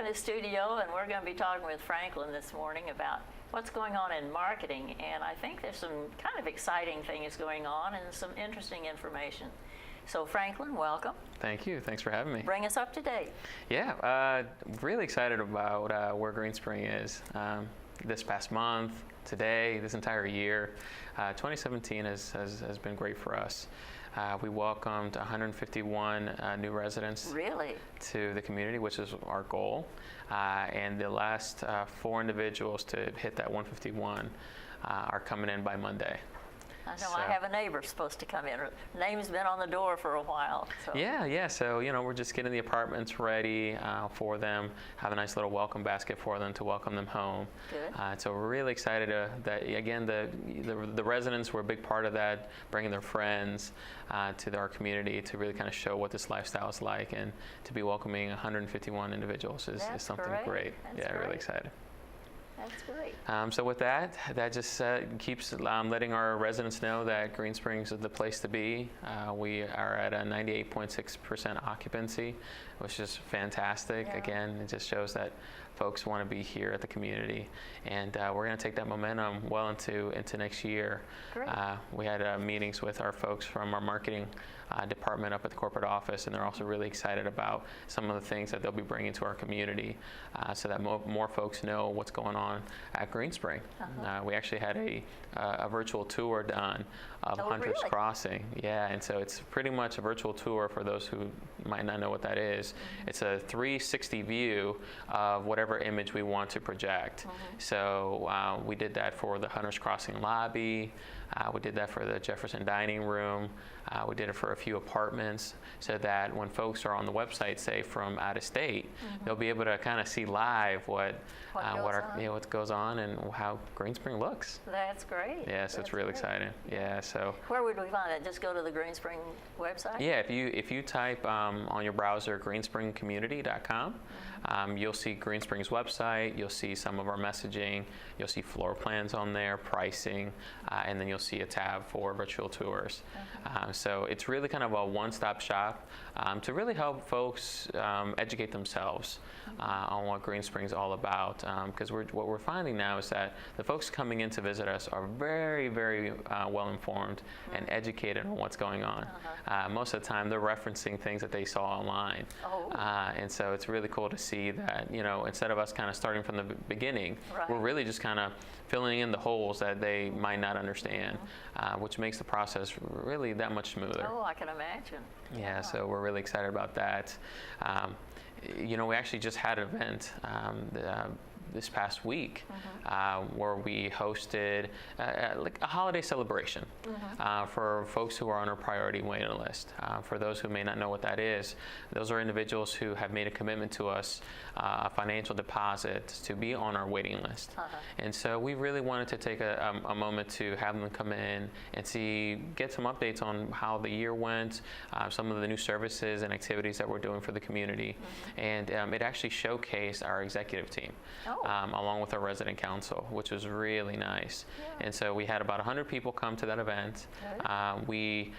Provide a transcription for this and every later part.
the studio, and we're going to be talking with Franklin this morning about what's going on in marketing. And I think there's some kind of exciting things going on and some interesting information. So Franklin, welcome. Thank you. Thanks for having me. Bring us up to date. Yeah, really excited about where Green Spring is. This past month, today, this entire year, 2017 has been great for us. We welcomed 151 new residents to the community, which is our goal. And the last 4 individuals to hit that 151 are coming in by Monday. I know, I have a neighbor supposed to come in. Her name's been on the door for a while. So. Yeah. So, we're just getting the apartments ready for them, have a nice little welcome basket for them to welcome them home. Good. So we're really excited that, again, the residents were a big part of that, bringing their friends to our community to really kind of show what this lifestyle is like, and to be welcoming 151 individuals is something great. That's great. Really excited. That's great. So with that just keeps letting our residents know that Green Springs is the place to be. We are at a 98.6% occupancy, which is fantastic. Yeah. Again, it just shows that folks want to be here at the community, and we're going to take that momentum well into next year. Great. We had meetings with our folks from our marketing department up at the corporate office, and they're also really excited about some of the things that they'll be bringing to our community, so that more folks know what's going on at Green Spring. We actually had a virtual tour done of Hunter's Crossing. Yeah, and so it's pretty much a virtual tour for those who might not know what that is. It's a 360 view of whatever image we want to project. So we did that for the Hunter's Crossing lobby. We did that for the Jefferson dining room. We did it for a few apartments, so that when folks are on the website, say from out of state, they'll be able to kind of see live what goes on and how Green Spring looks. That's great. Yeah, so it's really exciting. Yeah, so. Where would we find it? Just go to the Green Spring website? Yeah, if you type on your browser greenspringcommunity.com, you'll see Green Spring's website, you'll see some of our messaging, you'll see floor plans on there, pricing, and then you'll see a tab for virtual tours. So it's really kind of a one-stop shop to really help folks educate themselves on what Green Spring's all about. Because what we're finding now is that the folks coming in to visit us are very, very well informed and educated on what's going on. Most of the time, they're referencing things that they saw online. And so it's really cool to see that, instead of us kind of starting from the beginning, we're really just kind of filling in the holes that they might not understand, which makes the process really that much smoother. Oh, I can imagine. Yeah, so we're really excited about that. We actually just had an event this past week where we hosted like a holiday celebration for folks who are on our priority waiting list. For those who may not know what that is, those are individuals who have made a commitment to us, a financial deposit to be on our waiting list. And so we really wanted to take a moment to have them come in and get some updates on how the year went, some of the new services and activities that we're doing for the community. And it actually showcased our executive team. Along with our resident council, which was really nice. And so we had about 100 people come to that event. We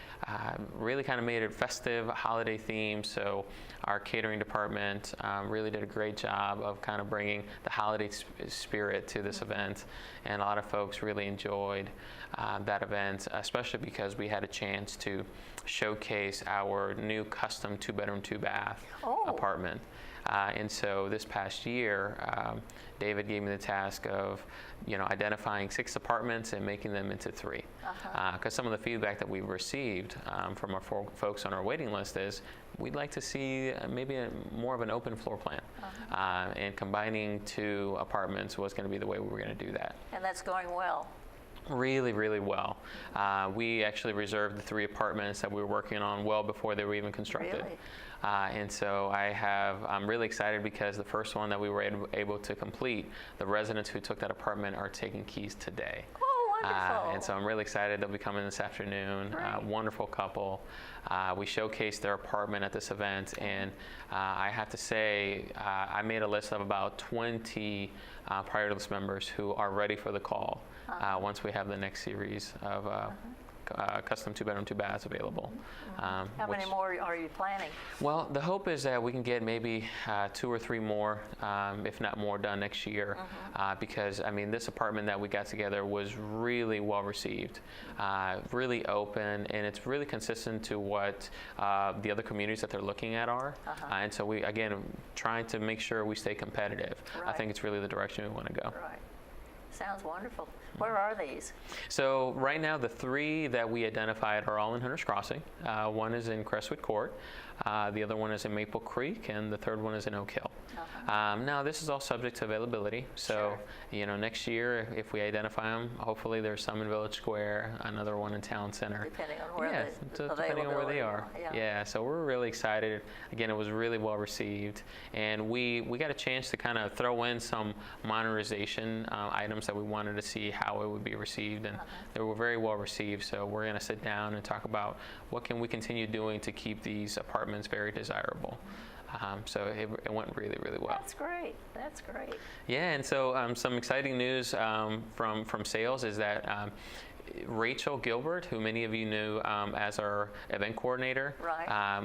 really kind of made it festive, holiday themed. So our catering department really did a great job of kind of bringing the holiday spirit to this event. And a lot of folks really enjoyed that event, especially because we had a chance to showcase our new custom 2-bedroom, 2-bath apartment. And so this past year, David gave me the task of, identifying 6 apartments and making them into 3. Because some of the feedback that we've received from our folks on our waiting list is, we'd like to see maybe more of an open floor plan. And combining 2 apartments was going to be the way we were going to do that. And that's going well. Really, really well. We actually reserved the 3 apartments that we were working on well before they were even constructed. Really? And so I'm really excited because the first one that we were able to complete, the residents who took that apartment are taking keys today. Oh, wonderful. And so I'm really excited. They'll be coming this afternoon. Wonderful couple. We showcased their apartment at this event, and I have to say, I made a list of about 20 priority list members who are ready for the call once we have the next series of custom 2-bedroom, 2-baths available. How many more are you planning? Well, the hope is that we can get maybe 2 or 3 more, if not more, done next year. Because I mean, this apartment that we got together was really well received, really open, and it's really consistent to what the other communities that they're looking at are. And so we, again, trying to make sure we stay competitive. I think it's really the direction we want to go. Right. Sounds wonderful. Where are these? So right now, the 3 that we identified are all in Hunter's Crossing. One is in Crestwood Court, the other one is in Maple Creek, and the third one is in Oak Hill. Now, this is all subject to availability. So, you know, next year, if we identify them, hopefully there's some in Village Square, another one in Town Center. Depending on where depending on where they are. Yeah, so we're really excited. Again, it was really well received, and we got a chance to kind of throw in some modernization items that we wanted to see how it would be received, and they were very well received. So we're going to sit down and talk about what can we continue doing to keep these apartments very desirable. So it went really, really well. That's great. That's great. Yeah, and so some exciting news from sales is that Rachel Gilbert, who many of you knew as our event coordinator,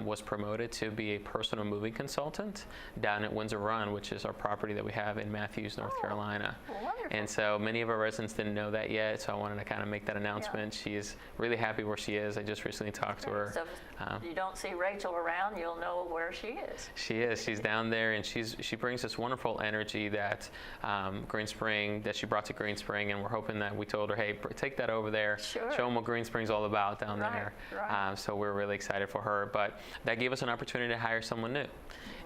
was promoted to be a personal moving consultant down at Windsor Run, which is our property that we have in Matthews, North Carolina. Wonderful. And so many of our residents didn't know that yet, so I wanted to kind of make that announcement. She is really happy where she is. I just recently talked to her. So if you don't see Rachel around, you'll know where she is. She is. She's down there, and she brings this wonderful energy that Green Spring, that she brought to Green Spring, and we're hoping that we told her, hey, take that over there. Show them what Green Spring's all about down there. So we're really excited for her. But that gave us an opportunity to hire someone new.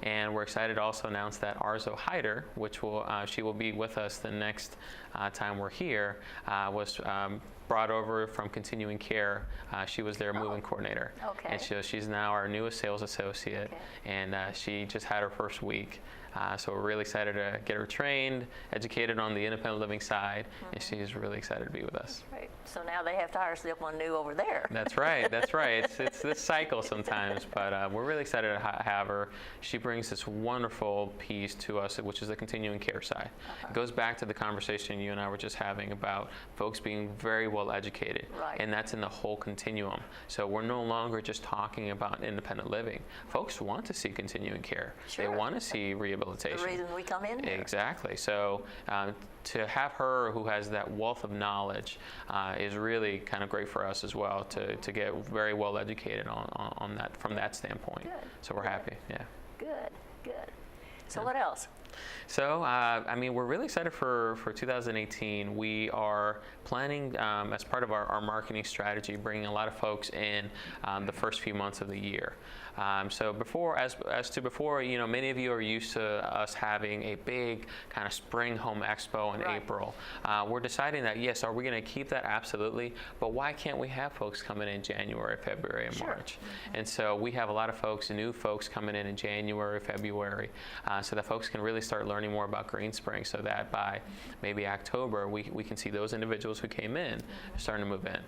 And we're excited to also announce that Arzo Hyder, which she will be with us the next time we're here, was brought over from Continuing Care. She was their moving coordinator. And she's now our newest sales associate, and she just had her first week. So we're really excited to get her trained, educated on the independent living side, and she's really excited to be with us. Right. So now they have to hire someone new over there. That's right. That's right. It's this cycle sometimes, but we're really excited to have her. She brings this wonderful piece to us, which is the continuing care side. It goes back to the conversation you and I were just having about folks being very well educated, and that's in the whole continuum. So we're no longer just talking about independent living. Folks want to see continuing care. They want to see rehabilitation. The reason we come in here. Exactly. So to have her, who has that wealth of knowledge, is really kind of great for us as well to get very well educated on that from that standpoint. Good. So we're happy. Yeah. Good. So what else? So, I mean, we're really excited for 2018. We are planning, as part of our marketing strategy, bringing a lot of folks in the first few months of the year. So as to before, you know, many of you are used to us having a big kind of spring home expo in April. We're deciding that, yes, are we going to keep that? Absolutely. But why can't we have folks coming in January, February, and March? And so we have a lot of folks, new folks coming in January, February, so that folks can really start learning more about Green Spring, so that by maybe October, we can see those individuals who came in starting to move in.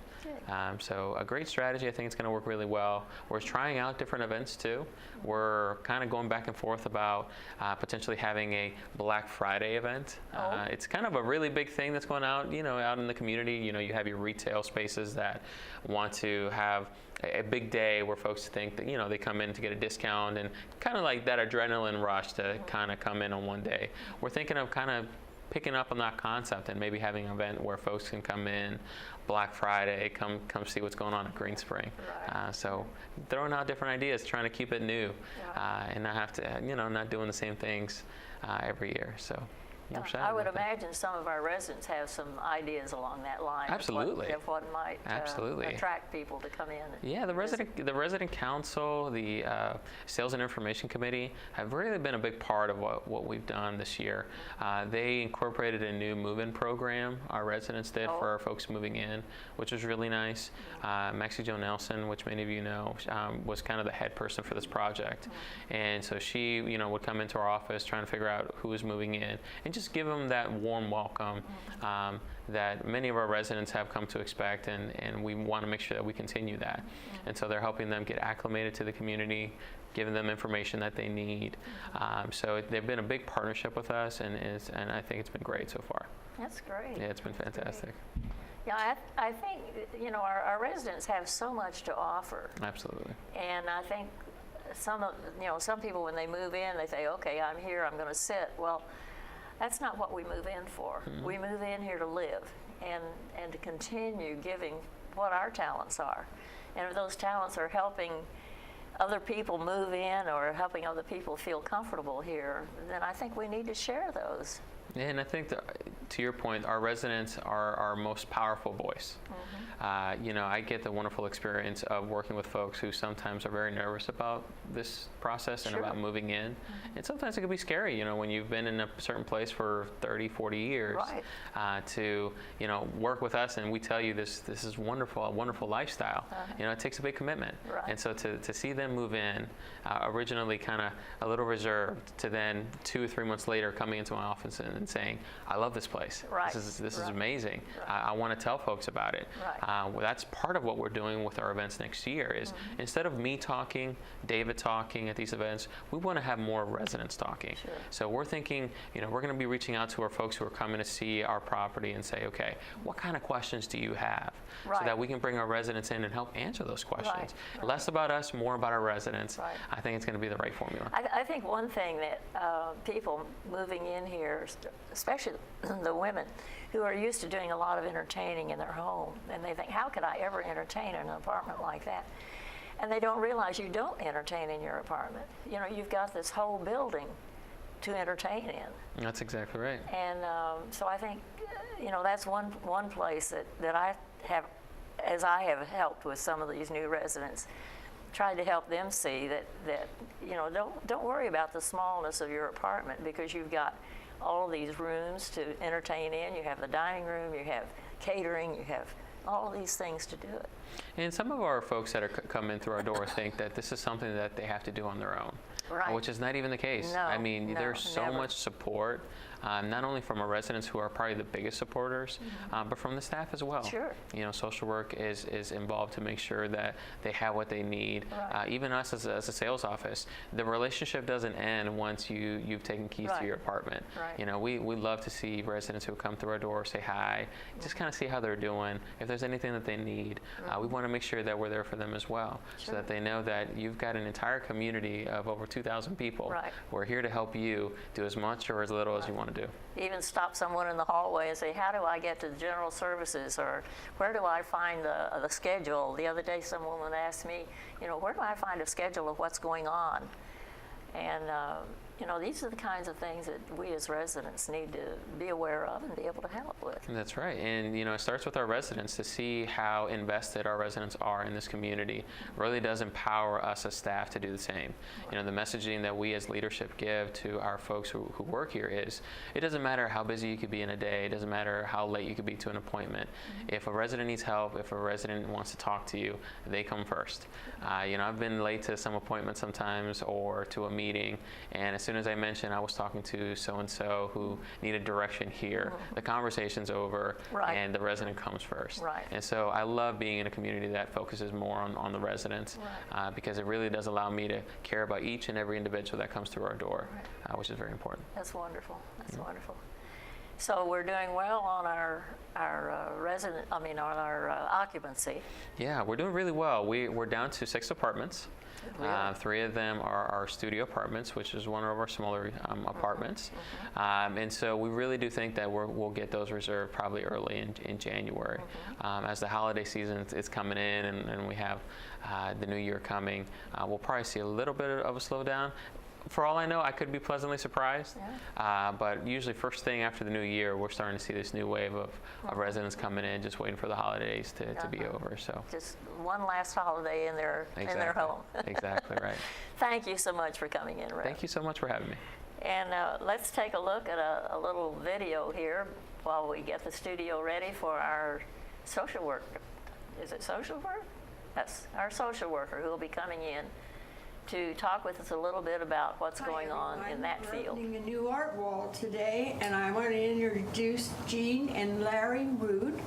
So a great strategy. I think it's going to work really well. We're trying out different events too. We're kind of going back and forth about potentially having a Black Friday event. It's kind of a really big thing that's going out, you know, out in the community. You know, you have your retail spaces that want to have a big day where folks think that, you know, they come in to get a discount and kind of like that adrenaline rush to kind of come in on one day. We're thinking of kind of picking up on that concept and maybe having an event where folks can come in Black Friday, come see what's going on at Green Spring. So throwing out different ideas, trying to keep it new, and not have to, you know, not doing the same things every year. So I would imagine some of our residents have some ideas along that line. Absolutely. Of what might attract people to come in. Yeah, the resident council, the sales and information committee have really been a big part of what we've done this year. They incorporated a new move-in program. Our residents did for our folks moving in, which was really nice. Maxie Jo Nelson, which many of you know, was kind of the head person for this project, and so she, you know, would come into our office trying to figure out who was moving in and just give them that warm welcome that many of our residents have come to expect, and we want to make sure that we continue that. And so they're helping them get acclimated to the community, giving them information that they need. So they've been a big partnership with us, and I think it's been great so far. That's great. Yeah, it's been fantastic. Yeah, I think, our residents have so much to offer. Absolutely. And I think some people, when they move in, they say, okay, I'm here, I'm going to sit. Well, that's not what we move in for. Mm-hmm. We move in here to live and to continue giving what our talents are. And if those talents are helping other people move in or helping other people feel comfortable here, then I think we need to share those. And I think that, to your point, our residents are our most powerful voice. I get the wonderful experience of working with folks who sometimes are very nervous about this process and Sure. about moving in. And sometimes it can be scary, when you've been in a certain place for 30, 40 years, Right. to, work with us and we tell you this is wonderful, a wonderful lifestyle. It takes a big commitment. Right. And so to see them move in, originally kind of a little reserved, to then 2 or 3 months later coming into my office and saying, I love this place. Right. This is Right. amazing. Right. I want to tell folks about it. Right. Well, that's part of what we're doing with our events next year is instead of me talking, David talking at these events, we want to have more residents talking. Sure. So we're thinking, we're going to be reaching out to our folks who are coming to see our property and say, okay, what kind of questions do you have? Right. So that we can bring our residents in and help answer those questions. Right. Less about us, more about our residents. Right. I think it's going to be the right formula. I think one thing that people moving in here, especially the women, who are used to doing a lot of entertaining in their home, and they think, how could I ever entertain in an apartment like that? And they don't realize you don't entertain in your apartment. You've got this whole building to entertain in. That's exactly right. And so I think, that's one place that I have, as I have helped with some of these new residents, tried to help them see that don't worry about the smallness of your apartment, because you've got all of these rooms to entertain in. You have the dining room, you have catering, you have all of these things to do it. And some of our folks that are come in through our door think that this is something that they have to do on their own, Right. which is not even the case. No, I mean, no, there's so never. much support, not only from our residents, who are probably the biggest supporters, but from the staff as well. Sure. Social work is involved to make sure that they have what they need. Right. Even us as a sales office, the relationship doesn't end once you've taken keys Right. to your apartment. Right. We love to see residents who come through our door say hi, just kind of see how they're doing. If there's anything that they need, we want to make sure that we're there for them as well, so Sure. that they know that you've got an entire community of over 2,000 people. Right. who are here to help you do as much or as little as you want to do. Even stop someone in the hallway and say, how do I get to the general services, or where do I find the schedule? The other day some woman asked me, where do I find a schedule of what's going on? And these are the kinds of things that we as residents need to be aware of and be able to help with. That's right. And, it starts with our residents. To see how invested our residents are in this community really does empower us as staff to do the same. The messaging that we as leadership give to our folks who work here is, it doesn't matter how busy you could be in a day, it doesn't matter how late you could be to an appointment. If a resident needs help, if a resident wants to talk to you, they come first. I've been late to some appointments sometimes, or to a meeting, and as soon as I mentioned I was talking to so-and-so who needed direction here, the conversation's over. Right. And the resident comes first. Right. And so I love being in a community that focuses more on the residents, Right. Because it really does allow me to care about each and every individual that comes through our door, which is very important. That's wonderful. That's wonderful. So we're doing well on our occupancy. Yeah, we're doing really well. We're down to 6 apartments. Really? 3 of them are our studio apartments, which is one of our smaller apartments. And so we really do think that we'll get those reserved probably early in January. As the holiday season is coming in, and we have the new year coming, we'll probably see a little bit of a slowdown. For all I know, I could be pleasantly surprised. But usually first thing after the new year, we're starting to see this new wave of residents coming in, just waiting for the holidays to be over. So Just one last holiday in their home. Exactly right. Thank you so much for coming in, Rick. Thank you so much for having me. And let's take a look at a little video here while we get the studio ready for our social work. Is it social work? Yes, our social worker who will be coming in to talk with us a little bit about what's going on in that field. We're opening a new art wall today, and I want to introduce Jean and Larry Rood,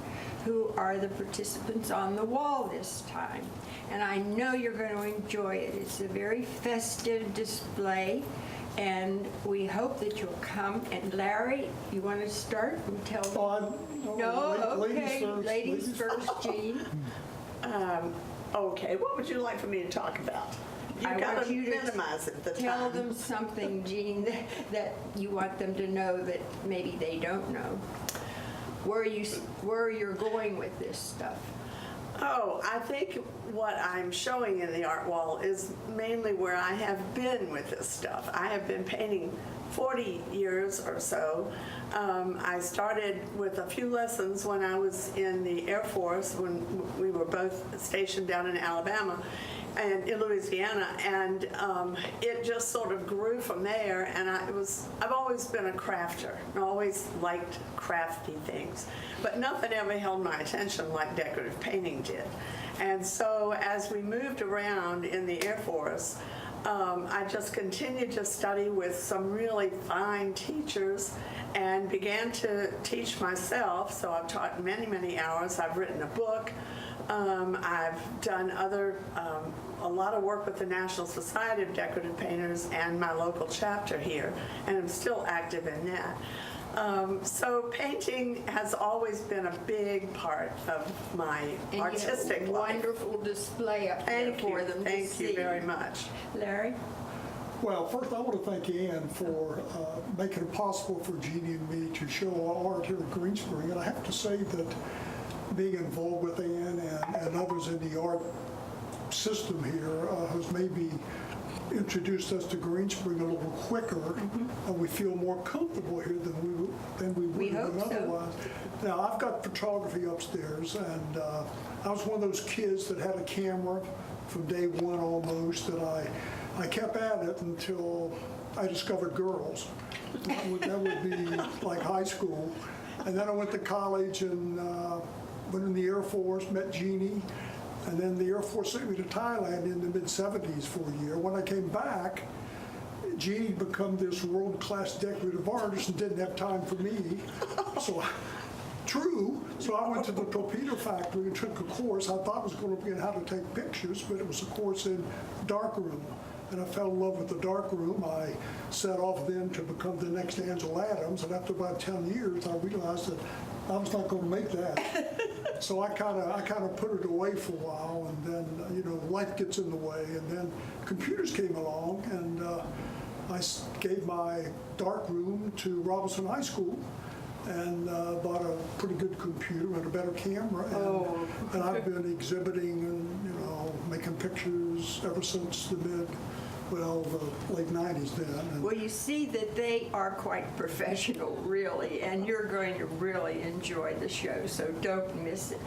who are the participants on the wall this time. And I know you're going to enjoy it. It's a very festive display, and we hope that you'll come. And Larry, you want to start and tell them? No, okay, ladies first, Jean. Okay, what would you like for me to talk about? I You've got want to you to minimize it, the Tell time. them something, Jean, that you want them to know that maybe they don't know. Where you're going with this stuff. Oh, I think what I'm showing in the art wall is mainly where I have been with this stuff. I have been painting 40 years or so. I started with a few lessons when I was in the Air Force, when we were both stationed down in Alabama and in Louisiana, and it just sort of grew from there. And I've always been a crafter. I always liked crafty things, but nothing ever held my attention like decorative painting did. And so as we moved around in the Air Force, I just continued to study with some really fine teachers and began to teach myself. So I've taught many, many hours. I've written a book. I've done a lot of work with the National Society of Decorative Painters and my local chapter here, and I'm still active in that. So painting has always been a big part of my artistic life. Wonderful display up there for them to see. Thank you very much. Larry? Well, first I want to thank Ann for making it possible for Jeannie and me to show our art here at Greenspring. And I have to say that being involved with Ann and others in the art system here has maybe introduced us to Greenspring a little quicker, and we feel more comfortable here than we would have hope so. otherwise. Now, I've got photography upstairs, and I was one of those kids that had a camera from day one almost, and I kept at it until I discovered girls. That would be like high school. And then I went to college and went in the Air Force, met Jeannie, and then the Air Force sent me to Thailand in the mid-'70s for a year. When I came back, Jeannie had become this world-class decorative artist and didn't have time for me. So I went to the torpedo factory and took a course. I thought it was going to be on how to take pictures, but it was a course in darkroom. And I fell in love with the darkroom. I set off then to become the next Angela Adams, and after about 10 years, I realized that I was not going to make that. So I kind of put it away for a while, and then life gets in the way, and then computers came along, and I gave my darkroom to Robinson High School, and bought a pretty good computer and a better camera, and I've been exhibiting and making pictures ever since the late 90s then. And Well, you see that they are quite professional, really, and you're going to really enjoy the show, so don't miss it.